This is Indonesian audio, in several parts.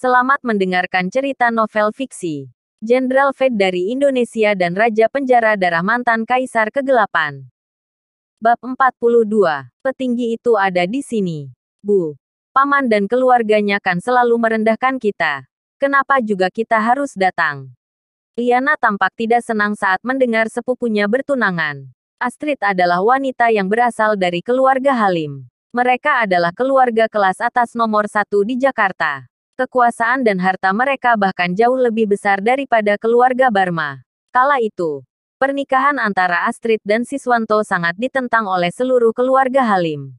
Selamat mendengarkan cerita novel fiksi. Jenderal Fate dari Indonesia dan Raja Penjara Darah Mantan Kaisar Kegelapan. Bab 42. Petinggi itu ada di sini. Bu. Paman dan keluarganya kan selalu merendahkan kita. Kenapa juga kita harus datang? Liana tampak tidak senang saat mendengar sepupunya bertunangan. Astrid adalah wanita yang berasal dari keluarga Halim. Mereka adalah keluarga kelas atas nomor 1 di Jakarta. Kekuasaan dan harta mereka bahkan jauh lebih besar daripada keluarga Barma. Kala itu, pernikahan antara Astrid dan Siswanto sangat ditentang oleh seluruh keluarga Halim.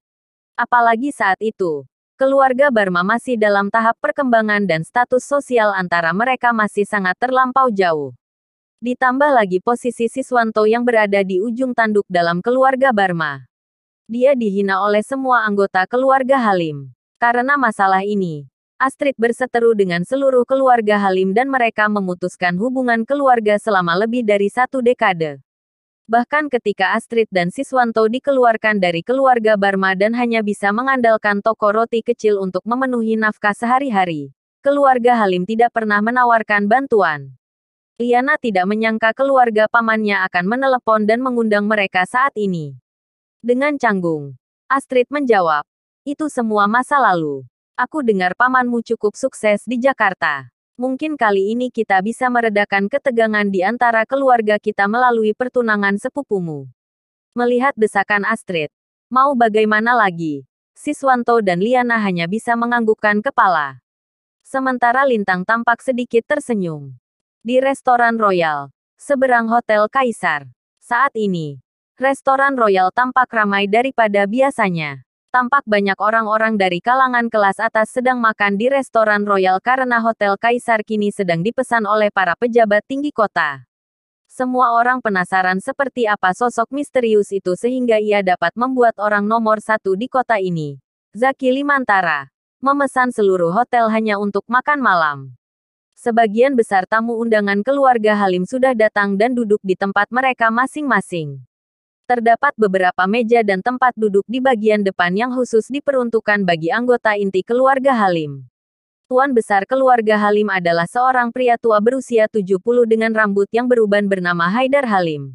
Apalagi saat itu, keluarga Barma masih dalam tahap perkembangan dan status sosial antara mereka masih sangat terlampau jauh. Ditambah lagi posisi Siswanto yang berada di ujung tanduk dalam keluarga Barma. Dia dihina oleh semua anggota keluarga Halim. Karena masalah ini, Astrid berseteru dengan seluruh keluarga Halim dan mereka memutuskan hubungan keluarga selama lebih dari 1 dekade. Bahkan ketika Astrid dan Siswanto dikeluarkan dari keluarga Barma dan hanya bisa mengandalkan toko roti kecil untuk memenuhi nafkah sehari-hari, keluarga Halim tidak pernah menawarkan bantuan. Liana tidak menyangka keluarga pamannya akan menelepon dan mengundang mereka saat ini. Dengan canggung, Astrid menjawab, "Itu semua masa lalu. Aku dengar pamanmu cukup sukses di Jakarta. Mungkin kali ini kita bisa meredakan ketegangan di antara keluarga kita melalui pertunangan sepupumu." Melihat desakan Astrid, mau bagaimana lagi? Siswanto dan Liana hanya bisa menganggukkan kepala. Sementara Lintang tampak sedikit tersenyum. Di restoran Royal, seberang Hotel Kaisar. Saat ini, restoran Royal tampak ramai daripada biasanya. Tampak banyak orang-orang dari kalangan kelas atas sedang makan di restoran Royal karena Hotel Kaisar kini sedang dipesan oleh para pejabat tinggi kota. Semua orang penasaran seperti apa sosok misterius itu sehingga ia dapat membuat orang nomor 1 di kota ini, Zaki Limantara, memesan seluruh hotel hanya untuk makan malam. Sebagian besar tamu undangan keluarga Halim sudah datang dan duduk di tempat mereka masing-masing. Terdapat beberapa meja dan tempat duduk di bagian depan yang khusus diperuntukkan bagi anggota inti keluarga Halim. Tuan besar keluarga Halim adalah seorang pria tua berusia 70 dengan rambut yang beruban bernama Haidar Halim.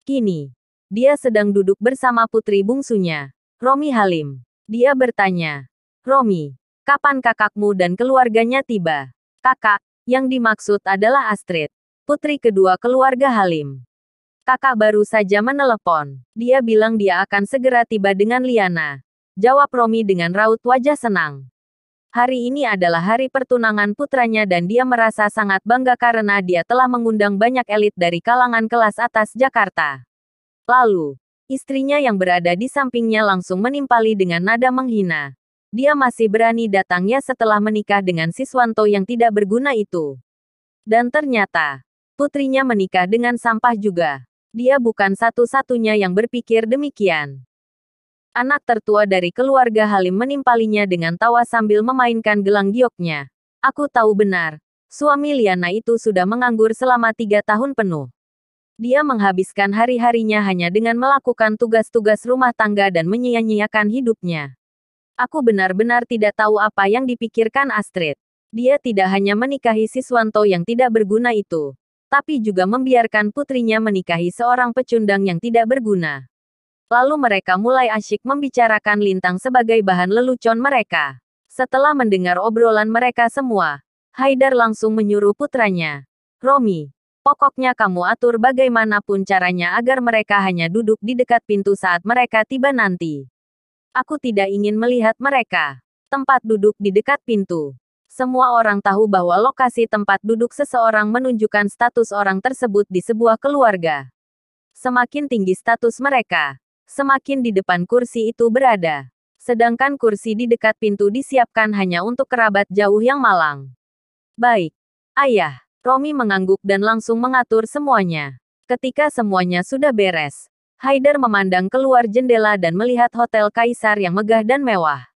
Kini, dia sedang duduk bersama putri bungsunya, Romi Halim. Dia bertanya, "Romi, kapan kakakmu dan keluarganya tiba?" "Kakak," yang dimaksud adalah Astrid, putri kedua keluarga Halim. "Kakak baru saja menelepon. Dia bilang dia akan segera tiba dengan Liana," jawab Romi dengan raut wajah senang. Hari ini adalah hari pertunangan putranya dan dia merasa sangat bangga karena dia telah mengundang banyak elit dari kalangan kelas atas Jakarta. Lalu, istrinya yang berada di sampingnya langsung menimpali dengan nada menghina. Dia masih berani datangnya setelah menikah dengan Siswanto yang tidak berguna itu. Dan ternyata, putrinya menikah dengan sampah juga. Dia bukan satu-satunya yang berpikir demikian. Anak tertua dari keluarga Halim menimpalinya dengan tawa sambil memainkan gelang gioknya. "Aku tahu benar. Suami Liana itu sudah menganggur selama 3 tahun penuh. Dia menghabiskan hari-harinya hanya dengan melakukan tugas-tugas rumah tangga dan menyia-nyiakan hidupnya. Aku benar-benar tidak tahu apa yang dipikirkan Astrid. Dia tidak hanya menikahi Siswanto yang tidak berguna itu, tapi juga membiarkan putrinya menikahi seorang pecundang yang tidak berguna." Lalu mereka mulai asyik membicarakan Lintang sebagai bahan lelucon mereka. Setelah mendengar obrolan mereka semua, Haidar langsung menyuruh putranya, "Romi, pokoknya kamu atur bagaimanapun caranya agar mereka hanya duduk di dekat pintu saat mereka tiba nanti. Aku tidak ingin melihat mereka. Tempat duduk di dekat pintu." Semua orang tahu bahwa lokasi tempat duduk seseorang menunjukkan status orang tersebut di sebuah keluarga. Semakin tinggi status mereka, semakin di depan kursi itu berada. Sedangkan kursi di dekat pintu disiapkan hanya untuk kerabat jauh yang malang. "Baik, Ayah." Romi mengangguk dan langsung mengatur semuanya. Ketika semuanya sudah beres, Haidar memandang keluar jendela dan melihat Hotel Kaisar yang megah dan mewah.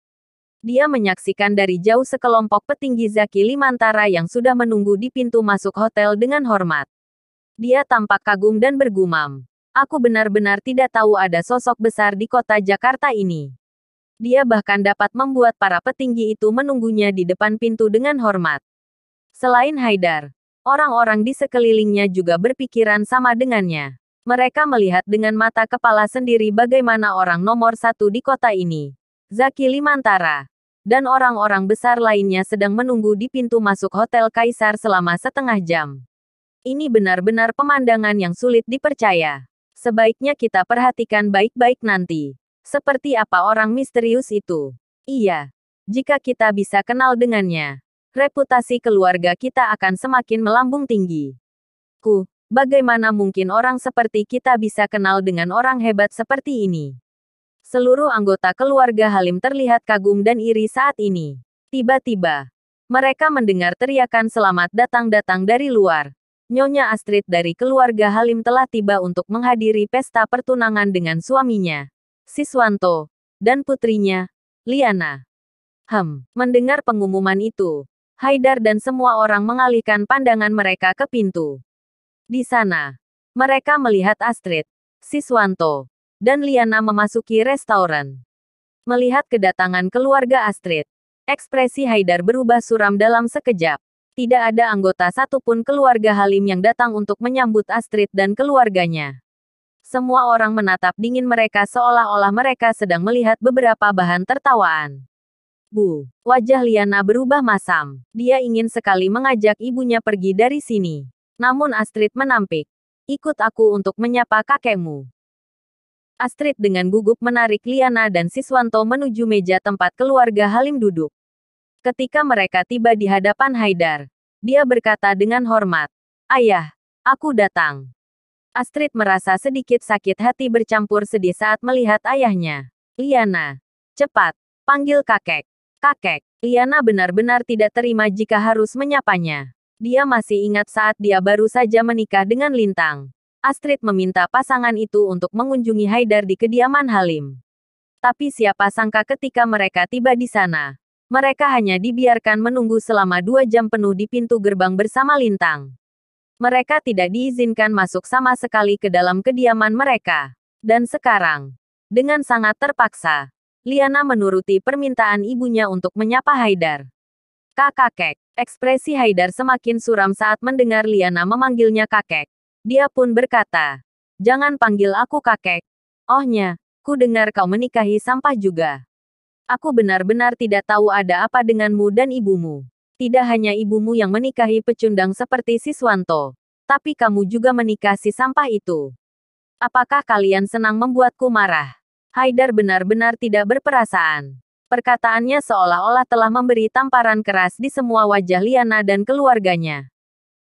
Dia menyaksikan dari jauh sekelompok petinggi Zaki Limantara yang sudah menunggu di pintu masuk hotel dengan hormat. Dia tampak kagum dan bergumam, "Aku benar-benar tidak tahu ada sosok besar di kota Jakarta ini." Dia bahkan dapat membuat para petinggi itu menunggunya di depan pintu dengan hormat. Selain Haidar, orang-orang di sekelilingnya juga berpikiran sama dengannya. Mereka melihat dengan mata kepala sendiri bagaimana orang nomor satu di kota ini, Zaki Limantara, dan orang-orang besar lainnya sedang menunggu di pintu masuk Hotel Kaisar selama setengah jam. Ini benar-benar pemandangan yang sulit dipercaya. Sebaiknya kita perhatikan baik-baik nanti. Seperti apa orang misterius itu? Iya, jika kita bisa kenal dengannya, reputasi keluarga kita akan semakin melambung tinggi. Bagaimana mungkin orang seperti kita bisa kenal dengan orang hebat seperti ini? Seluruh anggota keluarga Halim terlihat kagum dan iri saat ini. Tiba-tiba, mereka mendengar teriakan selamat datang dari luar. Nyonya Astrid dari keluarga Halim telah tiba untuk menghadiri pesta pertunangan dengan suaminya, Siswanto, dan putrinya, Liana. Mendengar pengumuman itu, Haidar dan semua orang mengalihkan pandangan mereka ke pintu. Di sana, mereka melihat Astrid, Siswanto, dan Liana memasuki restoran. Melihat kedatangan keluarga Astrid, ekspresi Haidar berubah suram dalam sekejap. Tidak ada anggota satupun keluarga Halim yang datang untuk menyambut Astrid dan keluarganya. Semua orang menatap dingin mereka seolah-olah mereka sedang melihat beberapa bahan tertawaan. Wajah Liana berubah masam. Dia ingin sekali mengajak ibunya pergi dari sini. Namun Astrid menampik. Ikut aku untuk menyapa kakekmu. Astrid dengan gugup menarik Liana dan Siswanto menuju meja tempat keluarga Halim duduk. Ketika mereka tiba di hadapan Haidar, dia berkata dengan hormat, "Ayah, aku datang." Astrid merasa sedikit sakit hati bercampur sedih saat melihat ayahnya. "Liana, cepat, panggil kakek." "Kakek." Liana benar-benar tidak terima jika harus menyapanya. Dia masih ingat saat dia baru saja menikah dengan Lintang. Astrid meminta pasangan itu untuk mengunjungi Haidar di kediaman Halim. Tapi siapa sangka ketika mereka tiba di sana, mereka hanya dibiarkan menunggu selama 2 jam penuh di pintu gerbang bersama Lintang. Mereka tidak diizinkan masuk sama sekali ke dalam kediaman mereka. Dan sekarang, dengan sangat terpaksa, Liana menuruti permintaan ibunya untuk menyapa Haidar. "Kakek." Ekspresi Haidar semakin suram saat mendengar Liana memanggilnya kakek. Dia pun berkata, "Jangan panggil aku kakek. Ohnya, ku dengar kau menikahi sampah juga. Aku benar-benar tidak tahu ada apa denganmu dan ibumu. Tidak hanya ibumu yang menikahi pecundang seperti Siswanto, tapi kamu juga menikah si sampah itu. Apakah kalian senang membuatku marah?" Haidar benar-benar tidak berperasaan. Perkataannya seolah-olah telah memberi tamparan keras di semua wajah Liana dan keluarganya.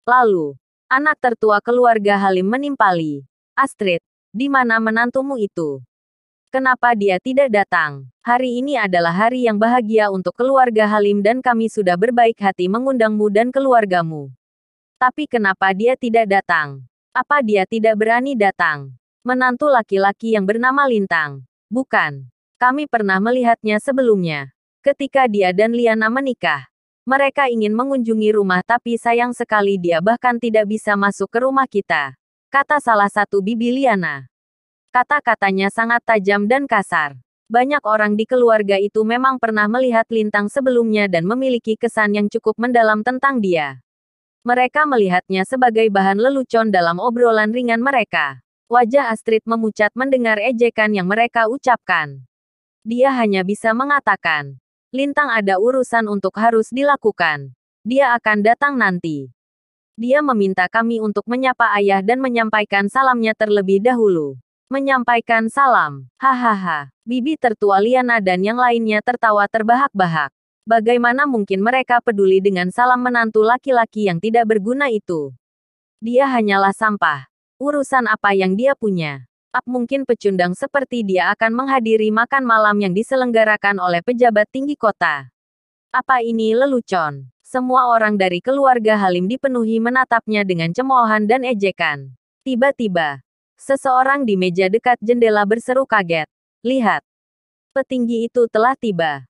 Lalu, anak tertua keluarga Halim menimpali. "Astrid, di mana menantumu itu? Kenapa dia tidak datang? Hari ini adalah hari yang bahagia untuk keluarga Halim dan kami sudah berbaik hati mengundangmu dan keluargamu. Tapi kenapa dia tidak datang? Apa dia tidak berani datang?" Menantu laki-laki yang bernama Lintang. "Bukan. Kami pernah melihatnya sebelumnya. Ketika dia dan Liana menikah. Mereka ingin mengunjungi rumah tapi sayang sekali dia bahkan tidak bisa masuk ke rumah kita," kata salah satu bibi Liana. Kata-katanya sangat tajam dan kasar. Banyak orang di keluarga itu memang pernah melihat Lintang sebelumnya dan memiliki kesan yang cukup mendalam tentang dia. Mereka melihatnya sebagai bahan lelucon dalam obrolan ringan mereka. Wajah Astrid memucat mendengar ejekan yang mereka ucapkan. Dia hanya bisa mengatakan, "Lintang ada urusan untuk harus dilakukan. Dia akan datang nanti. Dia meminta kami untuk menyapa ayah dan menyampaikan salamnya terlebih dahulu." Menyampaikan salam. Hahaha. Bibi tertua Liana dan yang lainnya tertawa terbahak-bahak. Bagaimana mungkin mereka peduli dengan salam menantu laki-laki yang tidak berguna itu? Dia hanyalah sampah. Urusan apa yang dia punya? Mungkin pecundang seperti dia akan menghadiri makan malam yang diselenggarakan oleh pejabat tinggi kota. Apa ini lelucon? Semua orang dari keluarga Halim dipenuhi menatapnya dengan cemoohan dan ejekan. Tiba-tiba, seseorang di meja dekat jendela berseru kaget. "Lihat! Petinggi itu telah tiba."